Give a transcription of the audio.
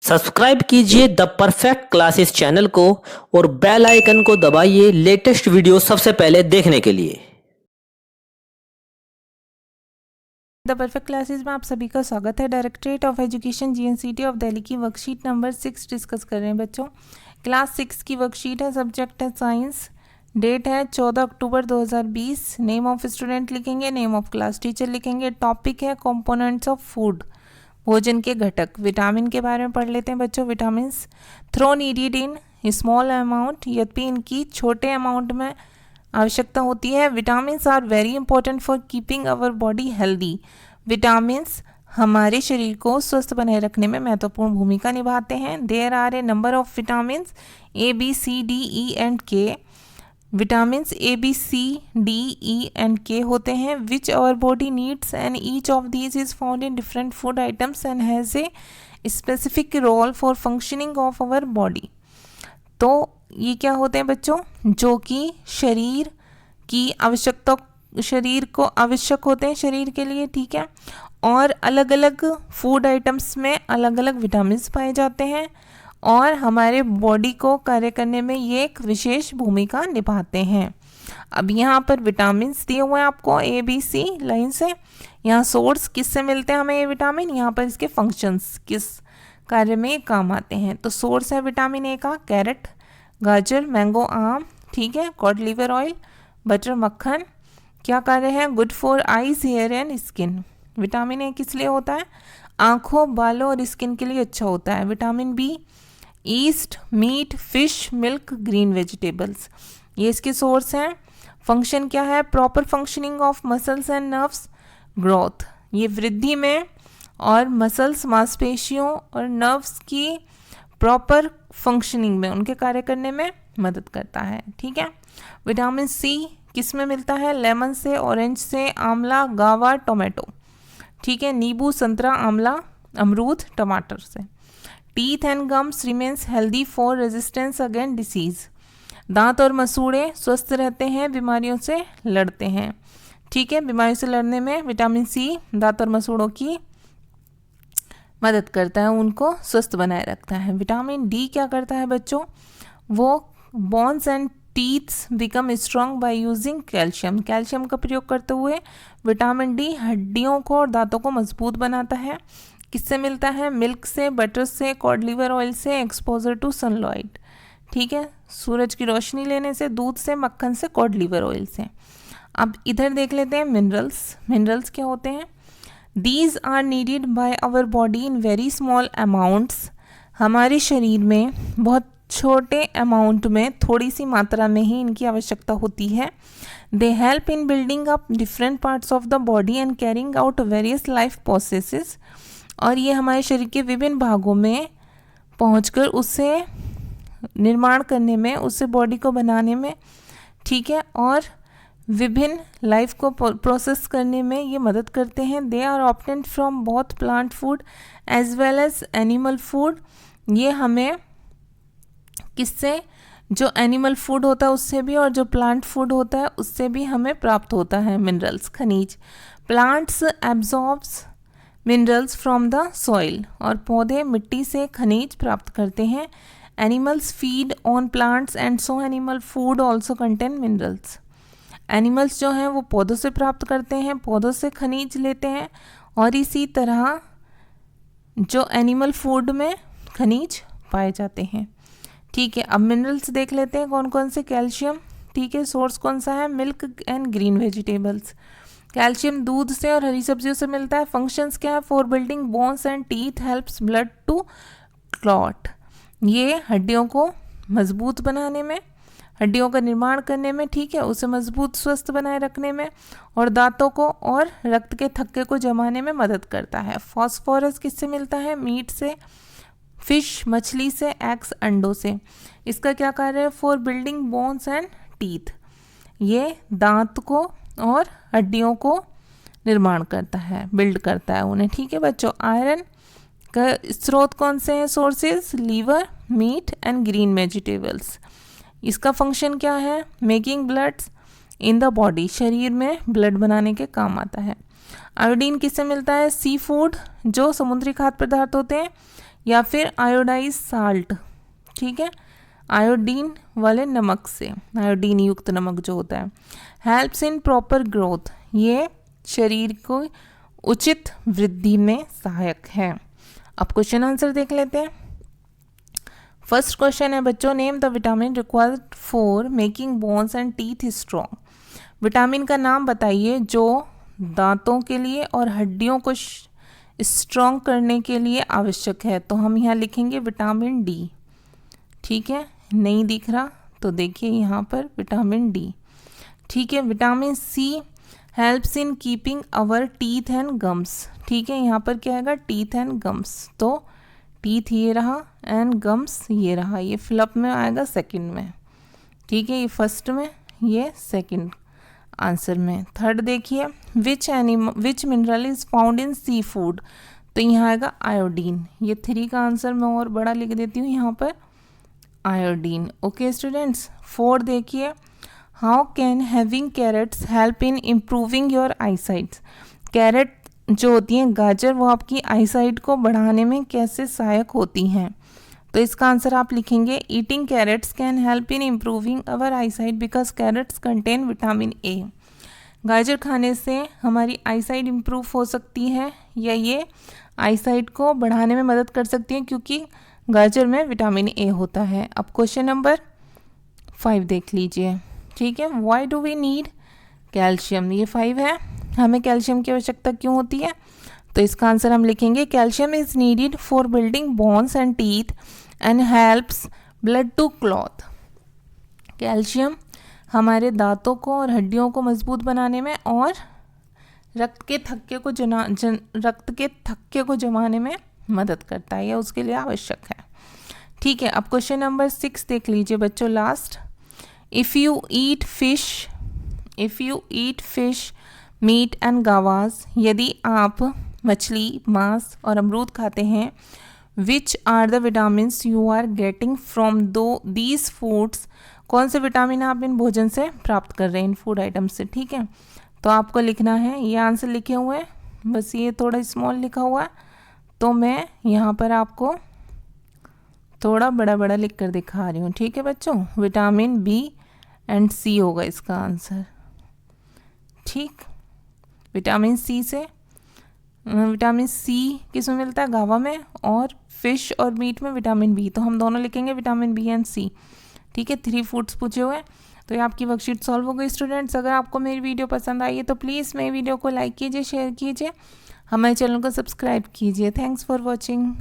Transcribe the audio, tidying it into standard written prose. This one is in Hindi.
सब्सक्राइब कीजिए द परफेक्ट क्लासेस चैनल को और बेल आइकन को दबाइए लेटेस्ट वीडियो सबसे पहले देखने के लिए। द परफेक्ट क्लासेस में आप सभी का स्वागत है। Directorate of education GNCT of Delhi की वर्कशीट नंबर 6 डिस्कस कर रहे हैं बच्चों। क्लास 6 की वर्कशीट है, सब्जेक्ट है साइंस, डेट है 14 अक्टूबर 2020। नेम ऑफ स्टूडेंट लिखेंगे, नेम ऑफ क्लास टीचर लिखेंगे। टॉपिक है कंपोनेंट्स ऑफ फूड, भोजन के घटक। विटामिन के बारे में पढ़ लेते हैं बच्चों। Vitamin throw needed in small amount, यद्यपि इनकी छोटे अमाउंट में आवश्यकता होती है। Vitamin are very important for keeping our body healthy. Vitamin हमारे शरीर को स्वस्थ बनाए रखने में महत्वपूर्ण भूमिका निभाते हैं। There are a number of vitamin A B C D E and K. Vitamin A B C D E and K होते हैं which our body needs, and each of these is found in different food items and has a specific role for functioning of our body. तो ये क्या होते हैं बच्चों, जो कि शरीर की आवश्यकता, शरीर को आवश्यक होते हैं शरीर के लिए, ठीक है। और अलग अलग फूड आइटम्स में अलग अलग विटामिन पाए जाते हैं और हमारे बॉडी को कार्य करने में ये एक विशेष भूमिका निभाते हैं। अब यहाँ पर विटामिन दिए हुए हैं आपको ए बी सी लाइन से। यहाँ सोर्स किससे मिलते हैं हमें ये विटामिन, यहाँ पर इसके फंक्शंस किस कार्य में काम आते हैं। तो सोर्स है विटामिन ए का कैरेट, गाजर, मैंगो, आम, ठीक है। कॉड लिवर ऑयल, बटर, मक्खन। क्या कार्य है, good for eyes, hair and skin. Vitamin A किस लिए होता है, आँखों, बालों और स्किन के लिए अच्छा होता है। Vitamin B yeast, meat, fish, milk, green vegetables, ये इसके सोर्स हैं। फंक्शन क्या है, proper functioning of muscles and nerves, growth, ये वृद्धि में और मसल्स, मांसपेशियों और नर्व्स की प्रॉपर फंक्शनिंग में, उनके कार्य करने में मदद करता है, ठीक है। विटामिन सी किस में मिलता है, लेमन से, ऑरेंज से, आंवला, गावा, टोमेटो, ठीक है। नींबू, संतरा, आंवला, अमरूद, टमाटर से। Teeth and gums remains healthy for resistance against disease, दांत और मसूड़े स्वस्थ रहते हैं, बीमारियों से लड़ते हैं, ठीक है। बीमारियों से लड़ने में विटामिन सी दांत और मसूड़ों की मदद करता है, उनको स्वस्थ बनाए रखता है। विटामिन डी क्या करता है बच्चों, वो bones and teeths become strong by using calcium, calcium का प्रयोग करते हुए विटामिन डी हड्डियों को और दांतों को मजबूत बनाता है। किससे मिलता है, मिल्क से, बटर से, कॉड लिवर ऑयल से, एक्सपोजर टू सनलाइट, ठीक है, सूरज की रोशनी लेने से, दूध से, मक्खन से, कॉड लिवर ऑयल से। अब इधर देख लेते हैं मिनरल्स। मिनरल्स क्या होते हैं, these are needed by our body in very small amounts, हमारे शरीर में बहुत छोटे अमाउंट में, थोड़ी सी मात्रा में ही इनकी आवश्यकता होती है। They help in building up different parts of the body and carrying out various life processes, और ये हमारे शरीर के विभिन्न भागों में पहुंचकर उससे निर्माण करने में, उससे बॉडी को बनाने में, ठीक है, और विभिन्न लाइफ को प्रोसेस करने में ये मदद करते हैं। They are obtained from both plant food as well as animal food, ये हमें किससे, जो एनिमल फूड होता है उससे भी और जो प्लांट फूड होता है उससे भी हमें प्राप्त होता है मिनरल्स, खनिज। Plants absorbs minerals from the soil, और पौधे मिट्टी से खनिज प्राप्त करते हैं। Animals feed on plants and so animal food also contain minerals, animals जो हैं वो पौधों से प्राप्त करते हैं, पौधों से खनिज लेते हैं, और इसी तरह जो एनिमल फूड में खनिज पाए जाते हैं, ठीक है। अब मिनरल्स देख लेते हैं कौन कौन से, कैल्शियम, ठीक है, सोर्स कौन सा है, milk and green vegetables. Calcium दूध से और हरी सब्जियों से मिलता है। फंक्शंस क्या है, for building bones and teeth, helps blood to clot, ये हड्डियों को मजबूत बनाने में, हड्डियों का निर्माण करने में, ठीक है, उसे मजबूत स्वस्थ बनाए रखने में, और दांतों को और रक्त के थक्के को जमाने में मदद करता है। फॉस्फोरस किससे मिलता है, मीट से, फिश मछली से, एग्स अंडों से। इसका क्या कार्य है, for building bones and teeth, ये दांत को और हड्डियों को निर्माण करता है, बिल्ड करता है उन्हें, ठीक है बच्चों। आयरन का स्रोत कौन से हैं, sources, liver, meat and green vegetables. इसका फंक्शन क्या है, making bloods in the body, शरीर में ब्लड बनाने के काम आता है। आयोडीन किससे मिलता है, सी फूड, जो समुद्री खाद्य पदार्थ होते हैं, या फिर आयोडाइज साल्ट, ठीक है, आयोडीन वाले नमक से, आयोडीन युक्त नमक जो होता है। हेल्प्स इन प्रॉपर ग्रोथ, ये शरीर को उचित वृद्धि में सहायक है। अब क्वेश्चन आंसर देख लेते हैं। फर्स्ट क्वेश्चन है बच्चों, name the vitamin required for making bones and teeth strong. Vitamin का नाम बताइए जो दांतों के लिए और हड्डियों को स्ट्रॉन्ग करने के लिए आवश्यक है। तो हम यहाँ लिखेंगे विटामिन डी, ठीक है, नहीं दिख रहा तो देखिए यहाँ पर विटामिन डी, ठीक है। Vitamin C helps in keeping our teeth and gums, ठीक है, यहाँ पर क्या आएगा, टीथ एंड गम्स, तो टीथ ये रहा एंड गम्स ये रहा, ये फिलअप में आएगा सेकंड में, ठीक है, ये फर्स्ट में, ये सेकंड आंसर में। थर्ड देखिए, which mineral is found in sea food, तो यहाँ आएगा आयोडीन, ये 3 का आंसर मैं और बड़ा लिख देती हूँ यहाँ पर, आयोडीन। ओके स्टूडेंट्स, 4 देखिए, how can having carrots help in improving your eyesight. Carrot जो होती हैं, गाजर, वो आपकी आईसाइट को बढ़ाने में कैसे सहायक होती हैं। तो इसका आंसर आप लिखेंगे, eating carrots can help in improving our eyesight because carrots contain vitamin A. गाजर खाने से हमारी आईसाइट इम्प्रूव हो सकती है या ये आईसाइट को बढ़ाने में मदद कर सकती है क्योंकि गाजर में विटामिन ए होता है। अब क्वेश्चन नंबर 5 देख लीजिए, ठीक है, why do we need calcium, ये 5 है, हमें कैल्शियम की आवश्यकता क्यों होती है। तो इसका आंसर हम लिखेंगे, calcium is needed for building bones and teeth and helps blood to clot. Calcium हमारे दांतों को और हड्डियों को मजबूत बनाने में और रक्त के थक्के को जमाने में मदद करता है, या उसके लिए आवश्यक है, ठीक है। अब क्वेश्चन नंबर 6 देख लीजिए बच्चों, last. If you eat fish meat and guavas, यदि आप मछली, मांस और अमरूद खाते हैं, which are the vitamins you are getting from these foods, कौन से विटामिन आप इन भोजन से प्राप्त कर रहे हैं, इन फूड आइटम से, ठीक है। तो आपको लिखना है, ये आंसर लिखे हुए हैं, बस ये थोड़ा स्मॉल लिखा हुआ है, तो मैं यहाँ पर आपको थोड़ा बड़ा बड़ा लिख कर दिखा रही हूँ, ठीक है बच्चों। विटामिन बी एंड सी होगा इसका आंसर, ठीक। विटामिन सी किस में मिलता है, गावा में, और फिश और मीट में विटामिन बी, तो हम दोनों लिखेंगे विटामिन बी एंड सी, ठीक है। 3 फूड्स पूछे हुए हैं, तो ये आपकी वर्कशीट सॉल्व हो गई स्टूडेंट्स। अगर आपको मेरी वीडियो पसंद आई है तो प्लीज़ मेरी वीडियो को लाइक कीजिए, शेयर कीजिए, हमारे चैनल को सब्सक्राइब कीजिए। Thanks for watching.